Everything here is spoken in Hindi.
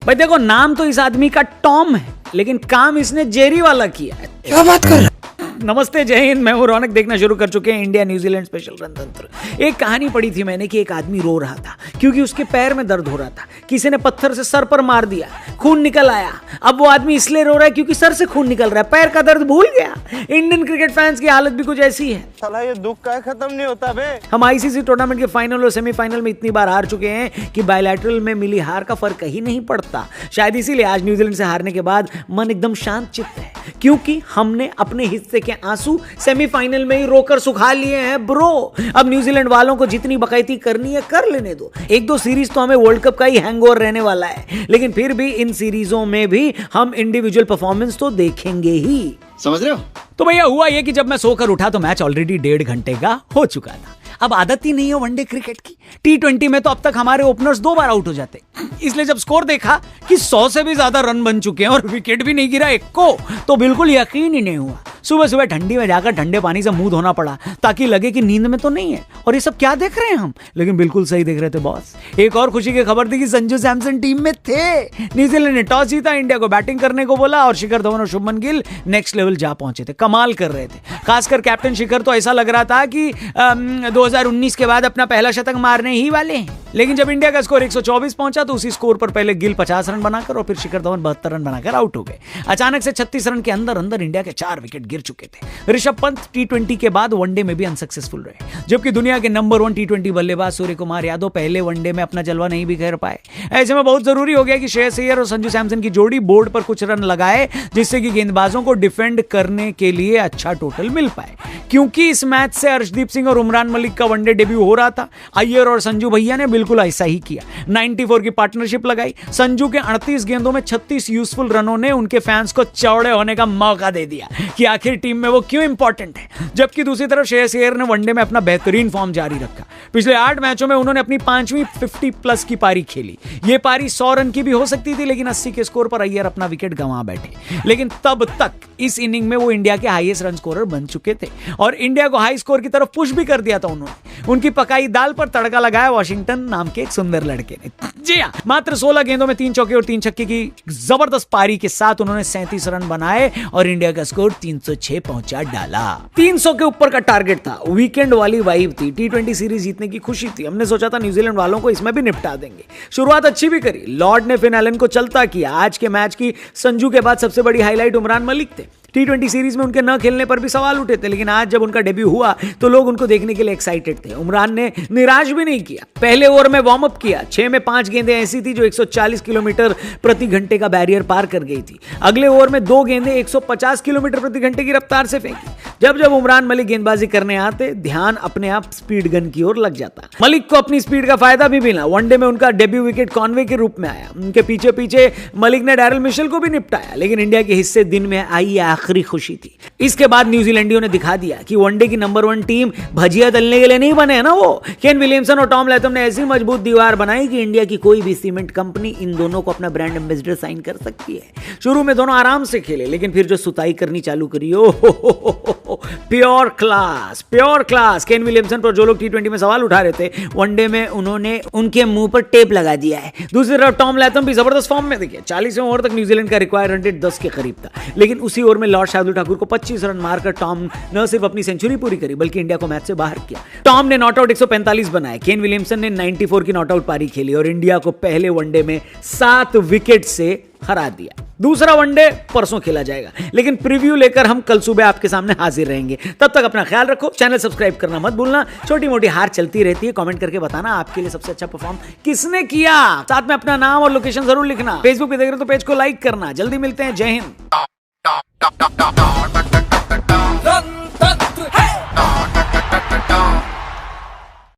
भाई देखो, नाम तो इस आदमी का टॉम है, लेकिन काम इसने जेरी वाला किया है। क्या बात कर रहे? नमस्ते, जय हिंद, मैं हूं रौनक। देखना शुरू कर चुके हैं इंडिया न्यूजीलैंड स्पेशल रणतंत्र। एक कहानी पढ़ी थी मैंने कि एक आदमी रो रहा था क्योंकि उसके पैर में दर्द हो रहा था। किसी ने पत्थर से सर पर मार दिया, खून निकल आया। अब वो आदमी इसलिए रो रहा है क्योंकि सर से खून निकल रहा है, पैर का दर्द भूल गया। इंडियन क्रिकेट फैंस की हालत भी कुछ ऐसी है। साला ये दुख का खत्म नहीं होता बे। हम आईसीसी टूर्नामेंट के फाइनल और सेमीफाइनल में इतनी बार हार चुके हैं कि बायलैटरल में मिली हार का फर्क ही नहीं पड़ता। शायद इसीलिए आज न्यूजीलैंड से हारने के बाद मन एकदम शांत चित्त है, क्योंकि हमने अपने हिस्से के आंसू सेमीफाइनल में ही रोकर सुखा लिए हैं ब्रो। अब न्यूजीलैंड वालों को जितनी बकैती करनी है कर लेने दो। एक दो सीरीज तो हमें वर्ल्ड कप का ही हैंगओवर रहने वाला है, लेकिन फिर भी इन सीरीजों में भी हम इंडिविजुअल परफॉर्मेंस तो देखेंगे ही। समझ रहे हो? तो भैया हुआ ये कि जब मैं सोकर उठा तो मैच ऑलरेडी 1.5 घंटे का हो चुका था। अब आदत ही नहीं है वनडे क्रिकेट की। T20 में तो अब तक हमारे ओपनर्स 2 बार आउट हो जाते, इसलिए जब स्कोर देखा कि 100 से भी ज्यादा रन बन चुके हैं और विकेट भी नहीं गिरा एक को, तो बिल्कुल यकीन ही नहीं हुआ। सुबह सुबह ठंडी में जाकर ठंडे पानी से मुंह धोना पड़ा ताकि लगे कि नींद में तो नहीं है और ये सब क्या देख रहे हैं हम, लेकिन बिल्कुल सही देख रहे थे बॉस। एक और खुशी की खबर थी कि संजू सैमसन टीम में थे। न्यूजीलैंड ने टॉस जीता, इंडिया को बैटिंग करने को बोला और शिखर धवन और शुभमन गिल नेक्स्ट लेवल जा पहुंचे थे, कमाल कर रहे थे। खासकर कैप्टन शिखर तो ऐसा लग रहा था कि 2019 के बाद अपना पहला शतक मारने ही वाले हैं। लेकिन जब इंडिया का स्कोर 124 पहुंचा तो उसी स्कोर पर पहले गिल 50 रन बनाकर और फिर शिखर धवन 72 रन बनाकर आउट हो गए। अचानक से 36 रन के अंदर अंदर इंडिया के 4 विकेट गिर चुके थे। ऋषभ पंत T20 के बाद वनडे में भी अनसक्सेसफुल रहे, जबकि दुनिया के नंबर 1 T20 बल्लेबाज सूर्य कुमार यादव पहले वनडे में अपना जलवा नहीं भी कर पाए। ऐसे में बहुत जरूरी हो गया कि श्रेयस अय्यर और संजू सैमसन की जोड़ी बोर्ड पर कुछ रन लगाए, जिससे कि गेंदबाजों को डिफेंड करने के लिए अच्छा टोटल मिल पाए। क्योंकि इस मैच से अर्शदीप सिंह और उमरान मलिक का वनडे डेब्यू हो रहा था, अय्यर और संजू भैया ने बिल्कुल ऐसा ही किया। 94 की पार्टनरशिप लगाई। संजू के 38 गेंदों में 36 यूजफुल रनों ने उनके फैंस को चौड़े होने का मौका दे दिया कि आखिर टीम में वो क्यों इंपॉर्टेंट है। जबकि दूसरी तरफ श्रेयस अय्यर ने वनडे में अपना बेहतरीन फॉर्म जारी रखा। पिछले 8 मैचों में उन्होंने अपनी 5वीं 50+ की पारी खेली। ये पारी 100 रन की भी हो सकती थी, लेकिन 80 के स्कोर पर अय्यर अपना विकेट गंवा बैठे। लेकिन तब तक इस इनिंग में वो इंडिया के हाईएस्ट रन स्कोरर बन चुके थे और इंडिया को हाई स्कोर की तरफ पुश भी कर दिया था उन्होंने। उनकी पकाई दाल पर तड़का लगाया वॉशिंगटन नाम के एक सुंदर लड़के ने। जी हां, मात्र 16 गेंदों में 3 चौके और 3 छक्के की जबरदस्त पारी के साथ उन्होंने 37 रन बनाए और इंडिया का स्कोर 306 पहुंचा डाला। 300 के ऊपर का टारगेट था। वीकेंड वाली वाइब थी। T20 सीरीज जीतने की खुशी थी। हमने सोचा था न्यूजीलैंड वालों को इसमें भी निपटा देंगे। शुरुआत अच्छी भी करी। लॉर्ड ने फिन एलन को चलता किया। आज के मैच की संजू के बाद सबसे बड़ी हाईलाइट उमरान मलिक थे। T20 सीरीज में उनके न खेलने पर भी सवाल उठे थे, लेकिन आज जब उनका डेब्यू हुआ तो लोग उनको देखने के लिए एक्साइटेड थे। उमरान ने निराश भी नहीं किया। पहले ओवर में वार्म अप किया। 6 में 5 गेंदें ऐसी थी जो 140 किलोमीटर प्रति घंटे का बैरियर पार कर गई थी। अगले ओवर में 2 गेंदें 150 किलोमीटर प्रति घंटे की रफ्तार से फेंकी। जब जब उमरान मलिक गेंदबाजी करने आते, ध्यान अपने आप स्पीड गन की ओर लग जाता। मलिक को अपनी स्पीड का फायदा भी मिला। वनडे में उनका डेब्यू विकेट कॉनवे के रूप में आया। उनके पीछे पीछे मलिक ने डैरिल मिशेल को भी निपटाया, लेकिन इंडिया के हिस्से दिन में आई आखिरी खुशी थी। इसके बाद न्यूजीलैंडियों ने दिखा दिया कि वनडे की नंबर 1 टीम भजिया तलने के लिए नहीं बने हैं ना वो। केन विलियमसन और टॉम लैथम ने ऐसी मजबूत दीवार बनाई कि इंडिया की कोई भी सीमेंट कंपनी इन दोनों को अपना ब्रांड एम्बेसडर साइन कर सकती है। शुरू में दोनों आराम से खेले, लेकिन फिर जो सुताई करनी चालू करी, pure class, pure class. Kane Williamson पर जो लोग T20 में सवाल उठा रहे थे, वनडे में उन्होंने उनके मुंह पर टेप लगा दिया है। दूसरी तरफ टॉम लैथम भी जबरदस्त फॉर्म में दिखे। 40वें ओवर तक न्यूजीलैंड का रिक्वायर्ड रन रेट 10 के करीब था, लेकिन उसी ओवर में लॉर्ड शार्दुल ठाकुर को 25 रन मारकर टॉम न सिर्फ अपनी सेंचुरी पूरी करी, बल्कि इंडिया को मैच से बाहर किया। टॉम ने नॉट आउट 145 बनाए। केन विलियमसन ने 94 की नॉट आउट पारी खेली और इंडिया को पहले वनडे में 7 विकेट से हरा दिया। दूसरा वनडे परसों खेला जाएगा, लेकिन प्रीव्यू लेकर हम कल सुबह आपके सामने हाजिर रहेंगे। तब तक अपना ख्याल रखो। चैनल सब्सक्राइब करना मत भूलना। छोटी मोटी हार चलती रहती है। कमेंट करके बताना आपके लिए सबसे अच्छा परफॉर्म किसने किया। साथ में अपना नाम और लोकेशन जरूर लिखना। फेसबुक पे देख रहे हो तो पेज को लाइक करना। जल्दी मिलते हैं। जय हिंद।